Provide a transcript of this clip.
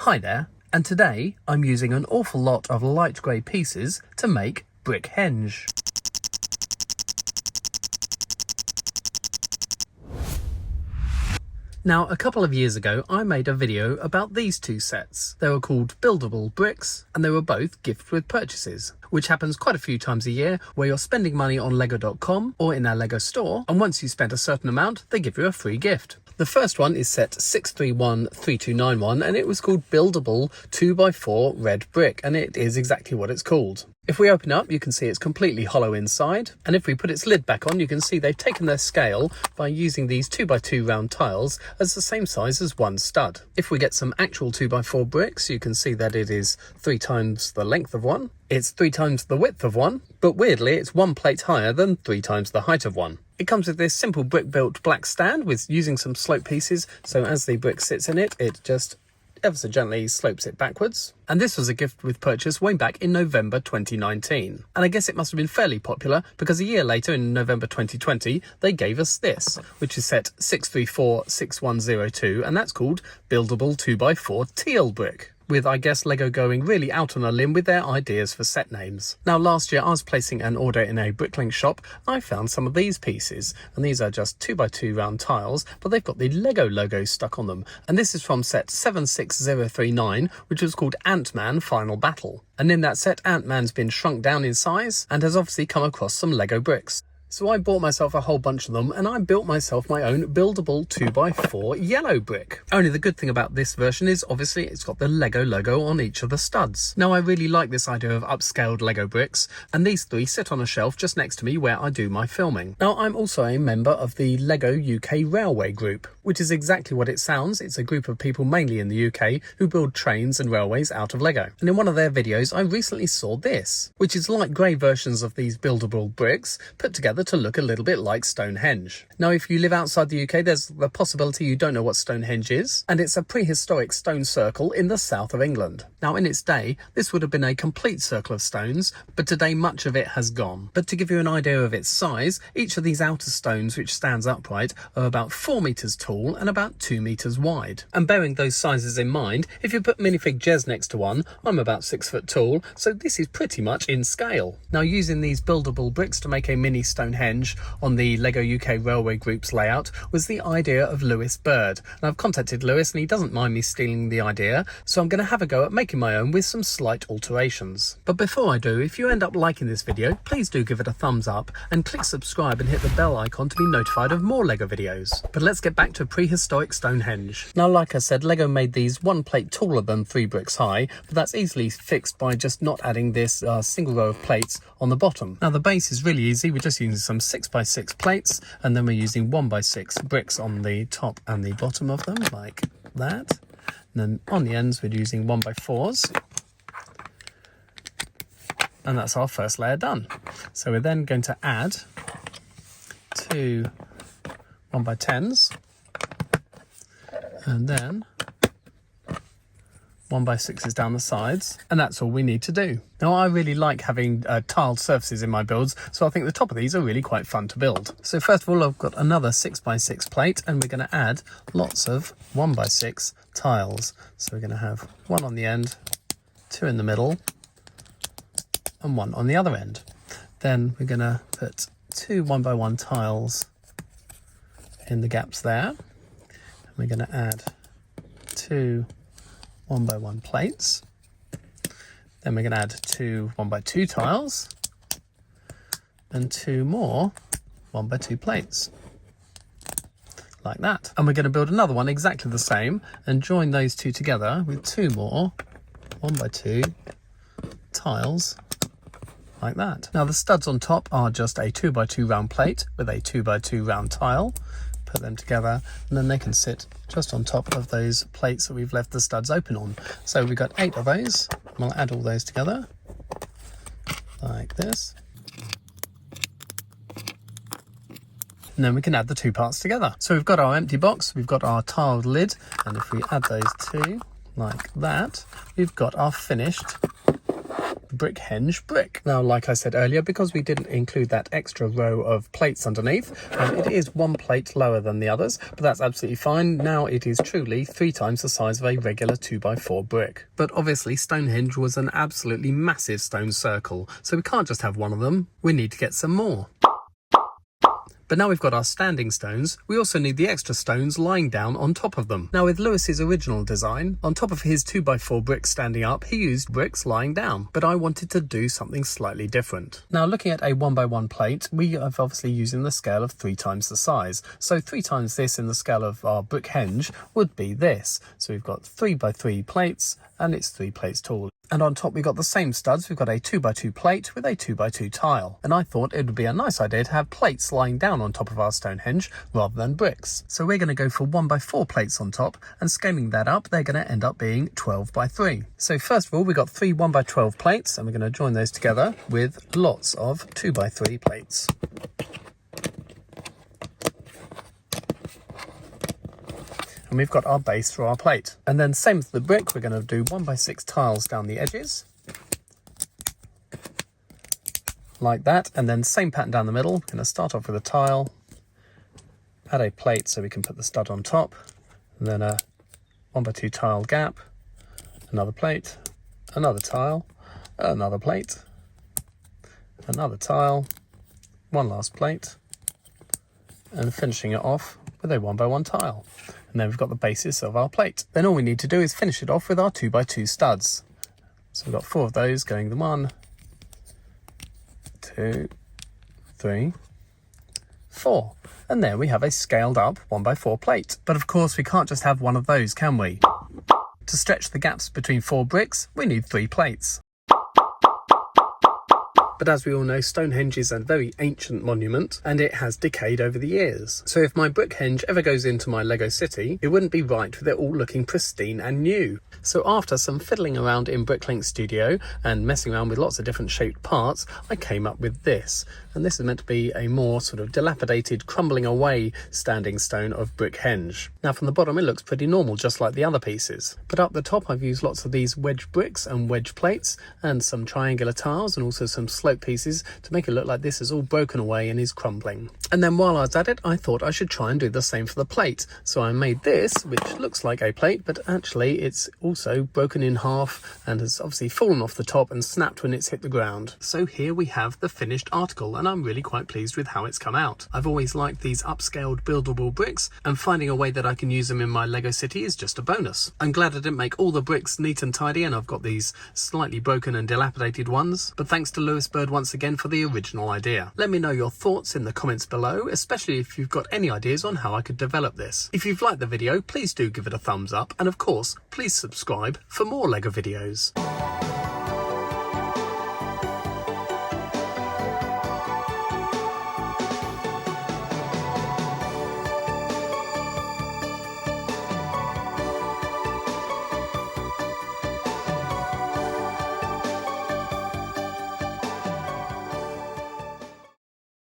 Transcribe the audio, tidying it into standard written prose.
Hi there, and today I'm using an awful lot of light grey pieces to make brick henge. Now, a couple of years ago, I made a video about these two sets. They were called Buildable bricks, and they were both gift with purchases, which happens quite a few times a year, where you're spending money on Lego.com or in our Lego store, and once you spend a certain amount, they give you a free gift. The first one is set 6313291, and it was called Buildable 2x4 red brick, and it is exactly what it's called. If we open up, you can see it's completely hollow inside, and if we put its lid back on, you can see they've taken their scale by using these 2x2 round tiles as the same size as one stud. If we get some actual 2x4 bricks, you can see that it is 3 times the length of one, it's 3 times the width of one, but weirdly it's 1 plate higher than 3 times the height of one. It comes with this simple brick built black stand with using some slope pieces, so as the brick sits in it, it just ever so gently slopes it backwards. And this was a gift with purchase way back in November 2019. And I guess it must have been fairly popular because a year later in November 2020, they gave us this, which is set 6346102, and that's called Buildable 2x4 teal brick, with, I guess, Lego going really out on a limb with their ideas for set names. Now, last year I was placing an order in a bricklink shop, and I found some of these pieces, and these are just 2x2 round tiles, but they've got the Lego logo stuck on them, and this is from set 76039, which was called Ant-Man Final Battle. And in that set, Ant-Man's been shrunk down in size, and has obviously come across some Lego bricks. So I bought myself a whole bunch of them, and I built myself my own Buildable 2x4 yellow brick. Only the good thing about this version is obviously it's got the Lego logo on each of the studs. Now, I really like this idea of upscaled Lego bricks, and these 3 sit on a shelf just next to me where I do my filming. Now, I'm also a member of the Lego UK Railway Group, which is exactly what it sounds. It's a group of people mainly in the UK who build trains and railways out of Lego. And in one of their videos, I recently saw this, which is light grey versions of these buildable bricks put together to look a little bit like Stonehenge. Now, if you live outside the UK, there's the possibility you don't know what Stonehenge is, and it's a prehistoric stone circle in the south of England. Now, in its day, this would have been a complete circle of stones, but today much of it has gone. But to give you an idea of its size, each of these outer stones, which stands upright, are about 4 metres tall and about 2 metres wide. And bearing those sizes in mind, if you put minifig Jez next to one, I'm about 6 foot tall, so this is pretty much in scale. Now, using these buildable bricks to make a mini Stonehenge on the Lego UK Railway Group's layout was the idea of Lewis Bird. And I've contacted Lewis and he doesn't mind me stealing the idea, so I'm going to have a go at making my own with some slight alterations. But before I do, if you end up liking this video, please do give it a thumbs up and click subscribe and hit the bell icon to be notified of more Lego videos. But let's get back to prehistoric Stonehenge. Now, like I said, Lego made these 1 plate taller than 3 bricks high, but that's easily fixed by just not adding this single row of plates on the bottom. Now, the base is really easy. We're just using some 6x6 plates, and then we're using 1x6 bricks on the top and the bottom of them, like that. And then on the ends, we're using 1x4s. And that's our first layer done. So we're then going to add 2 1x10s, and then 1x6s down the sides, and that's all we need to do. Now, I really like having tiled surfaces in my builds, so I think the top of these are really quite fun to build. So first of all, I've got another 6x6 plate, and we're going to add lots of 1x6 tiles. So we're going to have 1 on the end, 2 in the middle, and 1 on the other end. Then we're going to put 2 1x1 tiles in the gaps there. And we're going to add 2 1x1 plates. Then we're going to add 2 1x2 tiles and 2 more 1x2 plates, like that. And we're going to build another one exactly the same and join those 2 together with 2 more 1x2 tiles, like that. Now, the studs on top are just a 2x2 round plate with a 2x2 round tile. Put them together, and then they can sit just on top of those plates that we've left the studs open on. So we've got 8 of those, and I'll add all those together like this, and then we can add the 2 parts together. So we've got our empty box, we've got our tiled lid, and if we add those 2 like that, we've got our finished Henge brick. Now, like I said earlier, because we didn't include that extra row of plates underneath, it is one plate lower than the others, but that's absolutely fine. Now it is truly 3 times the size of a regular 2x4 brick. But obviously Stonehenge was an absolutely massive stone circle, so we can't just have one of them, we need to get some more. But now we've got our standing stones, we also need the extra stones lying down on top of them. Now with Lewis's original design, on top of his 2x4 bricks standing up, he used bricks lying down, but I wanted to do something slightly different. Now looking at a 1x1 plate, we are obviously using the scale of 3 times the size. So 3 times this in the scale of our brick henge would be this. So we've got 3x3 plates, and it's 3 plates tall. And on top we've got the same studs, we've got a 2x2 plate with a 2x2 tile. And I thought it would be a nice idea to have plates lying down on top of our Stonehenge rather than bricks. So we're going to go for 1x4 plates on top, and scaling that up, they're going to end up being 12x3. So first of all, we've got 3 1x12 plates, and we're going to join those together with lots of 2x3 plates. And we've got our base for our plate. And then same as the brick, we're going to do 1x6 tiles down the edges. Like that. And then same pattern down the middle. We're going to start off with a tile, add a plate so we can put the stud on top, and then a 1x2 tile gap, another plate, another tile, another plate, another tile, one last plate, and finishing it off with a 1x1 tile. And then we've got the basis of our plate. Then all we need to do is finish it off with our 2x2 studs. So we've got 4 of those going the 1, 2, 3, 4. And there we have a scaled up 1x4 plate. But of course we can't just have one of those, can we? To stretch the gaps between 4 bricks, we need 3 plates. But as we all know, Stonehenge is a very ancient monument and it has decayed over the years. So if my brick henge ever goes into my Lego city, it wouldn't be right with it all looking pristine and new. So after some fiddling around in Bricklink Studio and messing around with lots of different shaped parts, I came up with this. And this is meant to be a more sort of dilapidated, crumbling away standing stone of brick henge. Now from the bottom it looks pretty normal, just like the other pieces. But up the top I've used lots of these wedge bricks and wedge plates and some triangular tiles and also some slope pieces to make it look like this is all broken away and is crumbling. And then while I was at it, I thought I should try and do the same for the plate. So I made this, which looks like a plate, but actually it's also broken in half and has obviously fallen off the top and snapped when it's hit the ground. So here we have the finished article, and I'm really quite pleased with how it's come out. I've always liked these upscaled buildable bricks, and finding a way that I can use them in my Lego city is just a bonus. I'm glad I didn't make all the bricks neat and tidy, and I've got these slightly broken and dilapidated ones, but thanks to Lewis Bird once again for the original idea. Let me know your thoughts in the comments below, especially if you've got any ideas on how I could develop this. If you've liked the video, please do give it a thumbs up, and of course, please subscribe for more Lego videos.